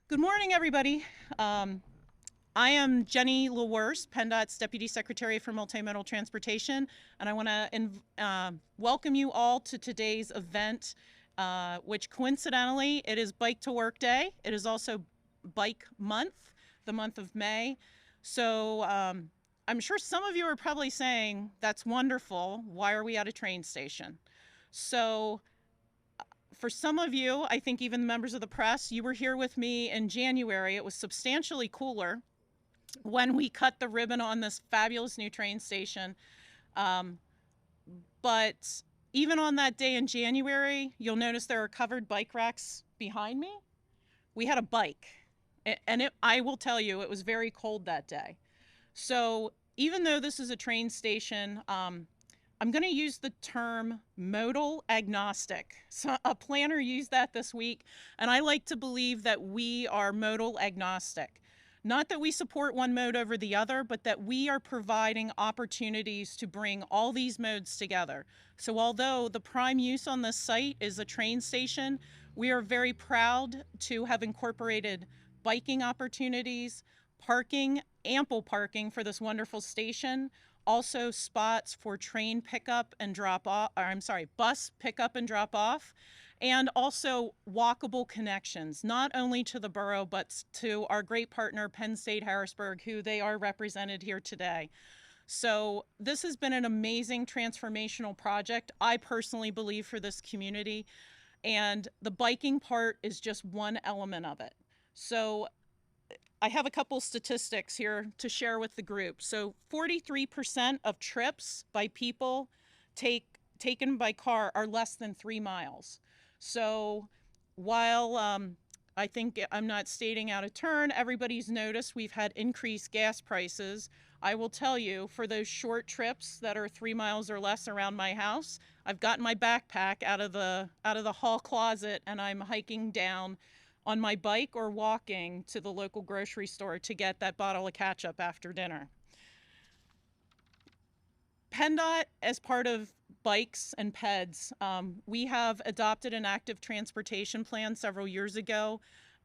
Good morning, everybody. I am Jennie Louwerse, PennDOT's Deputy Secretary for Multimodal Transportation, and I want to welcome you all to today's event, which coincidentally, it is Bike to Work Day. It is also Bike Month, the month of May. So I'm sure some of you are probably saying, that's wonderful. Why are we at a train station? So for some of you, I think even members of the press, you were here with me in January. It was substantially cooler when we cut the ribbon on this fabulous new train station. But even on that day in January, you'll notice there are covered bike racks behind me. We had a bike, and I will tell you, it was very cold that day. So even though this is a train station, I'm going to use the term modal agnostic. So a planner used that this week, and I like to believe that we are modal agnostic. Not that we support one mode over the other, but that we are providing opportunities to bring all these modes together. So although the prime use on this site is a train station, we are very proud to have incorporated biking opportunities, parking, ample parking for this wonderful station, also spots for train pickup and drop off, or I'm sorry, bus pickup and drop off, and also walkable connections, not only to the borough, but to our great partner, Penn State Harrisburg, who they are represented here today. So this has been an amazing transformational project, I personally believe, for this community. And the biking part is just one element of it. So I have a couple statistics here to share with the group. So 43% of trips by people taken by car are less than 3 miles. So while I think I'm not stating out of turn, everybody's noticed we've had increased gas prices. I will tell you, for those short trips that are 3 miles or less around my house, I've gotten my backpack out of the hall closet and I'm hiking down on my bike or walking to the local grocery store to get that bottle of ketchup after dinner. PennDOT, as part of bikes and PEDs, we have adopted an active transportation plan several years ago,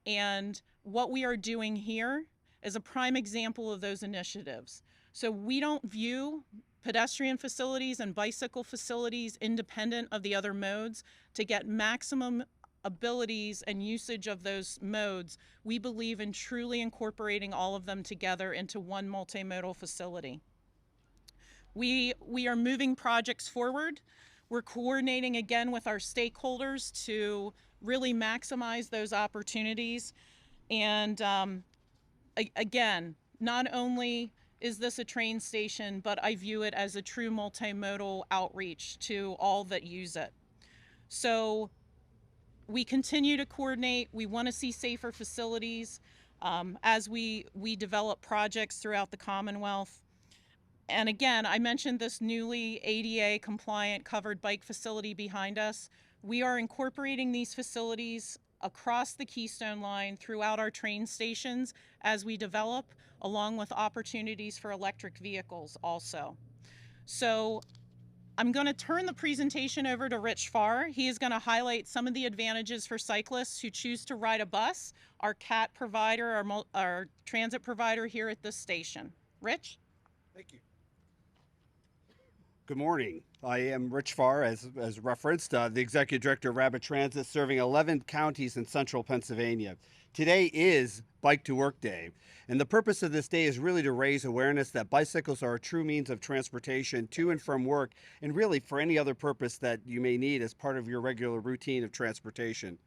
and what we are doing here is a prime example of those initiatives. So we don't view pedestrian facilities and bicycle facilities independent of the other modes. To get maximum abilities and usage of those modes, we believe in truly incorporating all of them together into one multimodal facility. We are moving projects forward. We're coordinating again with our stakeholders to really maximize those opportunities. And again, not only is this a train station, but I view it as a true multimodal outreach to all that use it. So we continue to coordinate. We want to see safer facilities as we develop projects throughout the Commonwealth. And again, I mentioned this newly ADA compliant covered bike facility behind us. We are incorporating these facilities across the Keystone Line throughout our train stations as we develop, along with opportunities for electric vehicles also. So I'm going to turn the presentation over to Rich Farr. He is going to highlight some of the advantages for cyclists who choose to ride a bus, our CAT provider, our transit provider here at this station. Rich? Thank you. Good morning. I am Rich Farr, as referenced, the Executive Director of Rabbit Transit, serving 11 counties in central Pennsylvania. Today is Bike to Work Day, and the purpose of this day is really to raise awareness that bicycles are a true means of transportation to and from work, and really for any other purpose that you may need as part of your regular routine of transportation.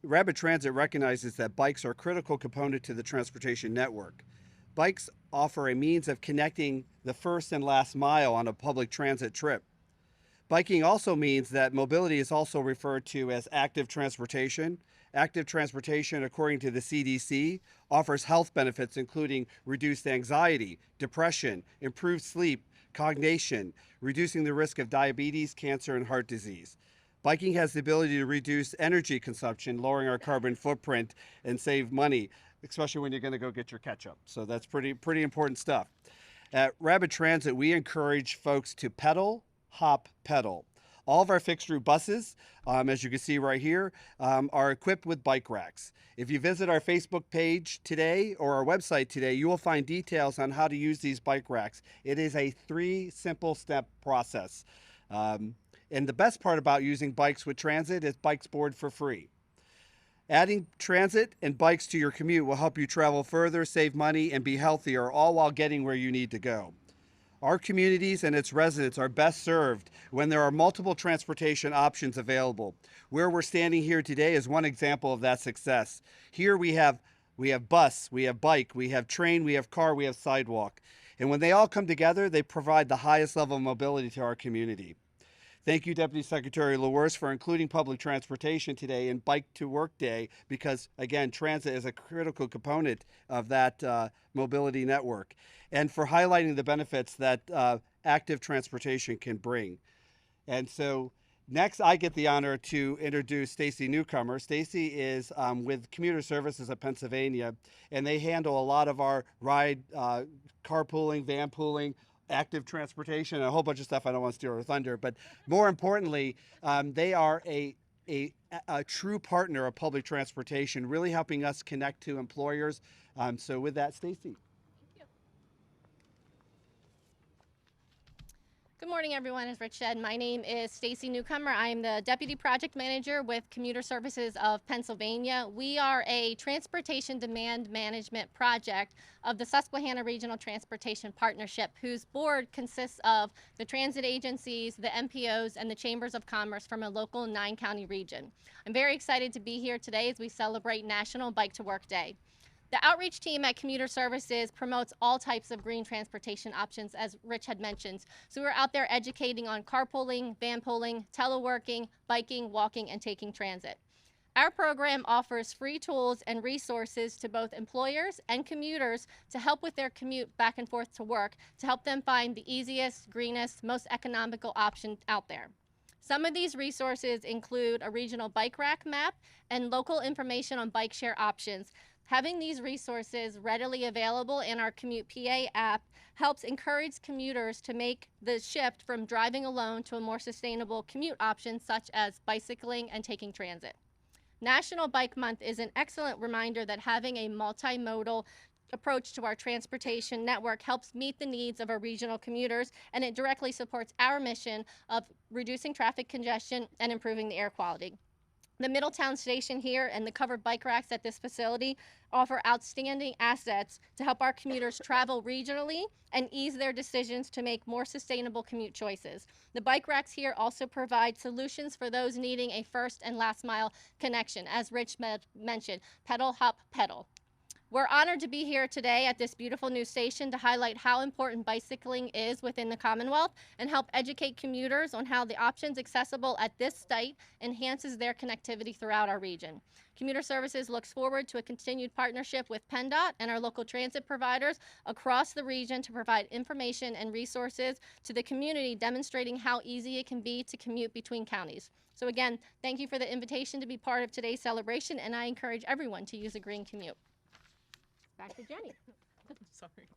Rabbit Transit recognizes that bikes are a critical component to the transportation network. Bikes offer a means of connecting the first and last mile on a public transit trip. Biking also means that mobility is also referred to as active transportation. Active transportation, according to the CDC, offers health benefits including reduced anxiety, depression, improved sleep, cognition, reducing the risk of diabetes, cancer, and heart disease. Biking has the ability to reduce energy consumption, lowering our carbon footprint, and save money, especially when you're going to go get your ketchup. So that's pretty important stuff. At Rabbit Transit, we encourage folks to pedal, hop, pedal. All of our fixed route buses, as you can see right here, are equipped with bike racks. If you visit our Facebook page today or our website today, you will find details on how to use these bike racks. It is a 3 simple step process. And the best part about using bikes with transit is bikes board for free. Adding transit and bikes to your commute will help you travel further, save money, and be healthier, all while getting where you need to go. Our communities and its residents are best served when there are multiple transportation options available. Where we're standing here today is one example of that success. Here we have bus, we have bike, we have train, we have car, we have sidewalk. And when they all come together, they provide the highest level of mobility to our community. Thank you, Deputy Secretary Louwerse, for including public transportation today in Bike to Work Day, because, again, transit is a critical component of that mobility network, and for highlighting the benefits that active transportation can bring. And so next, I get the honor to introduce Stacy Newcomer. Stacy is with Commuter Services of Pennsylvania, and they handle a lot of our ride, carpooling, van pooling, active transportation, and a whole bunch of stuff. I don't want to steal her thunder, but more importantly, they are a true partner of public transportation, really helping us connect to employers. So with that, Stacy. Good morning, everyone. As Rich said, my name is Stacy Newcomer. I am the Deputy Project Manager with Commuter Services of Pennsylvania. We are a transportation demand management project of the Susquehanna Regional Transportation Partnership, whose board consists of the transit agencies, the MPOs, and the chambers of commerce from a local 9-county region. I'm very excited to be here today as we celebrate National Bike to Work Day. The outreach team at Commuter Services promotes all types of green transportation options, as Rich had mentioned. So we're out there educating on carpooling, van pooling, teleworking, biking, walking, and taking transit. Our program offers free tools and resources to both employers and commuters to help with their commute back and forth to work, to help them find the easiest, greenest, most economical option out there. Some of these resources include a regional bike rack map and local information on bike share options. Having these resources readily available in our Commute PA app helps encourage commuters to make the shift from driving alone to a more sustainable commute option, such as bicycling and taking transit. National Bike Month is an excellent reminder that having a multimodal approach to our transportation network helps meet the needs of our regional commuters, and it directly supports our mission of reducing traffic congestion and improving the air quality. The Middletown Station here and the covered bike racks at this facility offer outstanding assets to help our commuters travel regionally and ease their decisions to make more sustainable commute choices. The bike racks here also provide solutions for those needing a first and last mile connection, as Rich mentioned, pedal, hop, pedal. We're honored to be here today at this beautiful new station to highlight how important bicycling is within the Commonwealth and help educate commuters on how the options accessible at this site enhances their connectivity throughout our region. Commuter Services looks forward to a continued partnership with PennDOT and our local transit providers across the region to provide information and resources to the community, demonstrating how easy it can be to commute between counties. So again, thank you for the invitation to be part of today's celebration, and I encourage everyone to use a green commute. Back to Jenny. Sorry.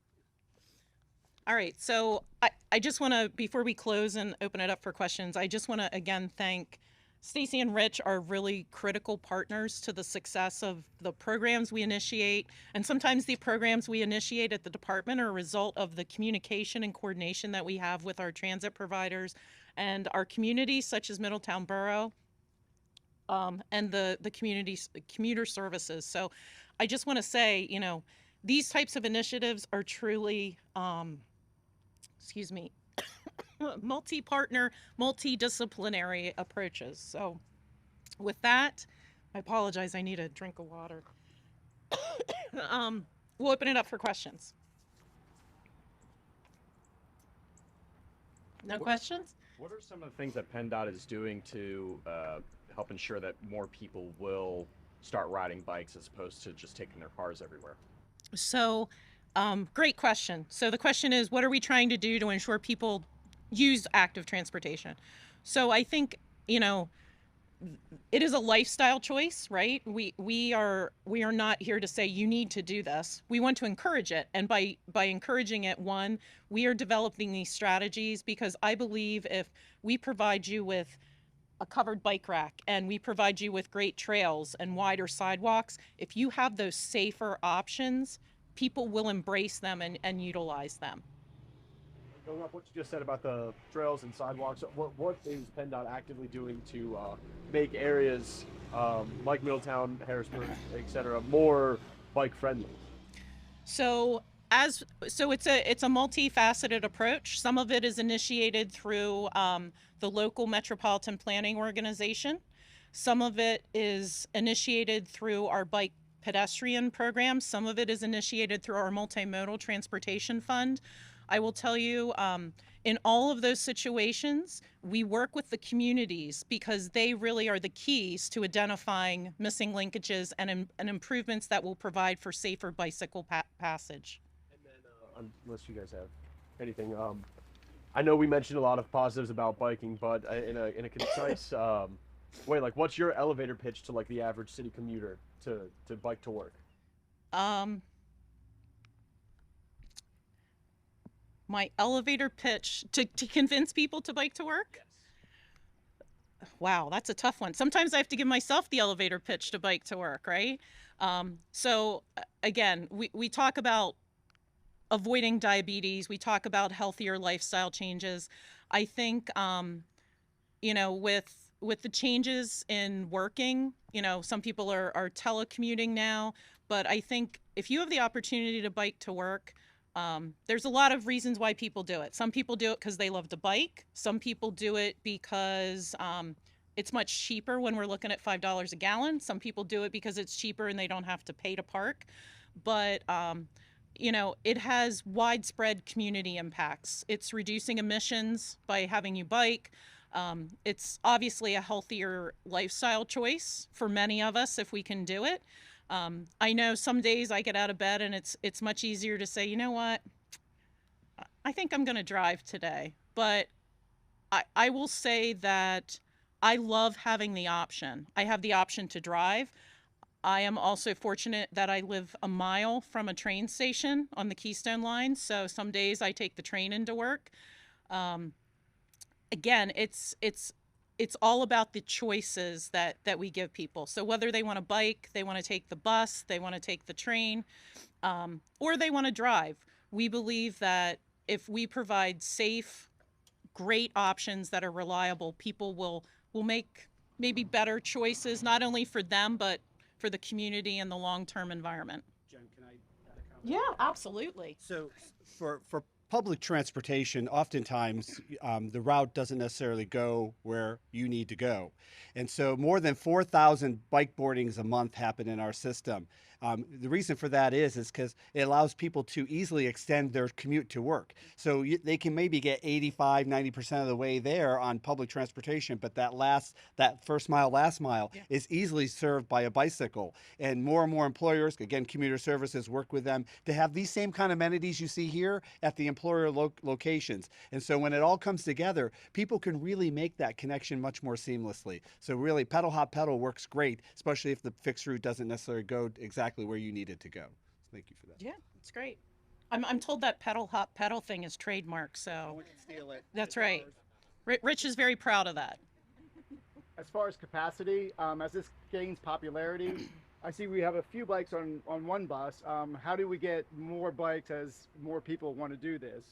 All right, so I just want to, before we close and open it up for questions, I just want to again thank Stacy and Rich, are really critical partners to the success of the programs we initiate. And sometimes the programs we initiate at the department are a result of the communication and coordination that we have with our transit providers and our communities, such as Middletown Borough, and the commuter services. So I just want to say, you know, these types of initiatives are truly, multi-partner, multidisciplinary approaches. So with that, I apologize, I need a drink of water. We'll open it up for questions. No questions? What are some of the things that PennDOT is doing to help ensure that more people will start riding bikes as opposed to just taking their cars everywhere? So, great question. So the question is, what are we trying to do to ensure people use active transportation? So I think, you know, it is a lifestyle choice, right? We are not here to say you need to do this. We want to encourage it, and by encouraging it, one, we are developing these strategies because I believe if we provide you with a covered bike rack and we provide you with great trails and wider sidewalks, if you have those safer options, people will embrace them and utilize them. Going off what you just said about the trails and sidewalks, what is PennDOT actively doing to make areas like Middletown, Harrisburg, etc., more bike friendly? So it's a multifaceted approach. Some of it is initiated through the local metropolitan planning organization. Some of it is initiated through our bike pedestrian program. Some of it is initiated through our Multimodal Transportation Fund. I will tell you, in all of those situations, we work with the communities because they really are the keys to identifying missing linkages and improvements that will provide for safer bicycle passage. And then, unless you guys have anything, I know we mentioned a lot of positives about biking, but in a concise way, like, what's your elevator pitch to like the average city commuter to bike to work? My elevator pitch to convince people to bike to work? Yes. Wow, that's a tough one. Sometimes I have to give myself the elevator pitch to bike to work, right? So again, we talk about avoiding diabetes. We talk about healthier lifestyle changes. I think, with the changes in working, some people are telecommuting now, but I think if you have the opportunity to bike to work, there's a lot of reasons why people do it. Some people do it because they love to bike. Some people do it because it's much cheaper when we're looking at $5 a gallon. Some people do it because it's cheaper and they don't have to pay to park. But, it has widespread community impacts. It's reducing emissions by having you bike. It's obviously a healthier lifestyle choice for many of us if we can do it. I know some days I get out of bed and it's much easier to say, you know what, I think I'm going to drive today. But I will say that I love having the option. I have the option to drive. I am also fortunate that I live a mile from a train station on the Keystone line. So some days I take the train into work. Again, it's all about the choices that we give people. So whether they want to bike, they want to take the bus, they want to take the train, or they want to drive, we believe that if we provide safe, great options that are reliable, people will make maybe better choices, not only for them, but for the community and the long-term environment. Jen, can I add a comment? Yeah, absolutely. So for public transportation, oftentimes the route doesn't necessarily go where you need to go. And so more than 4,000 bike boardings a month happen in our system. The reason for that is because it allows people to easily extend their commute to work. So they can maybe get 85, 90% of the way there on public transportation, but that first mile, last mile is easily served by a bicycle. And more employers, again, Commuter Services, work with them to have these same kind of amenities you see here at the employer locations. And so when it all comes together, people can really make that connection much more seamlessly. So really, pedal hop pedal works great, especially if the fixed route doesn't necessarily go exactly where you need it to go. So thank you for that. Yeah, it's great. I'm told that pedal hop pedal thing is trademarked, so No one can steal it. that's right. Rich is very proud of that. As far as capacity, as this gains popularity, I see we have a few bikes on one bus. How do we get more bikes as more people want to do this?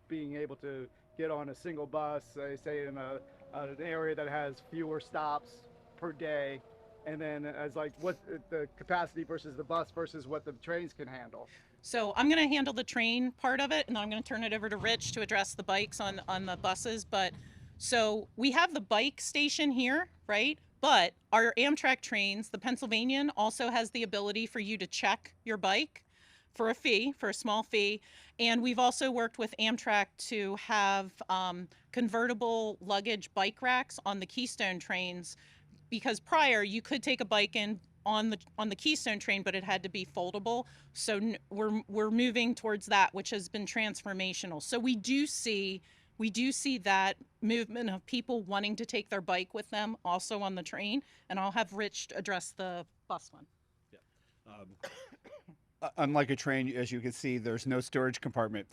Being able to get on a single bus, say in an area that has fewer stops per day, and then as like what the capacity versus the bus versus what the trains can handle. So I'm going to handle the train part of it, and then I'm going to turn it over to Rich to address the bikes on the buses. But so we have the bike station here, right? But our Amtrak trains, the Pennsylvanian, also has the ability for you to check your bike for a small fee. And we've also worked with Amtrak to have convertible luggage bike racks on the Keystone trains, because prior you could take a bike in on the Keystone train, but it had to be foldable. So we're moving towards that, which has been transformational. So we do see we do see that movement of people wanting to take their bike with them also on the train. And I'll have Rich address the bus one. Unlike a train, as you can see, there's no storage compartment.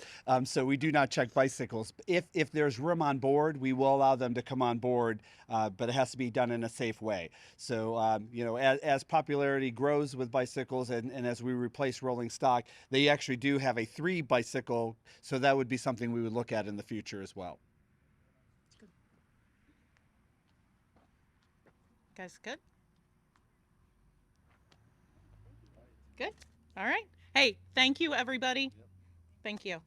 So we do not check bicycles. If there's room on board, we will allow them to come on board, but it has to be done in a safe way. So, you know, as popularity grows with bicycles and as we replace rolling stock, they actually do have a 3 bicycle. So that would be something we would look at in the future as well. Guys, good? Good? All right. Hey, thank you, everybody. Thank you.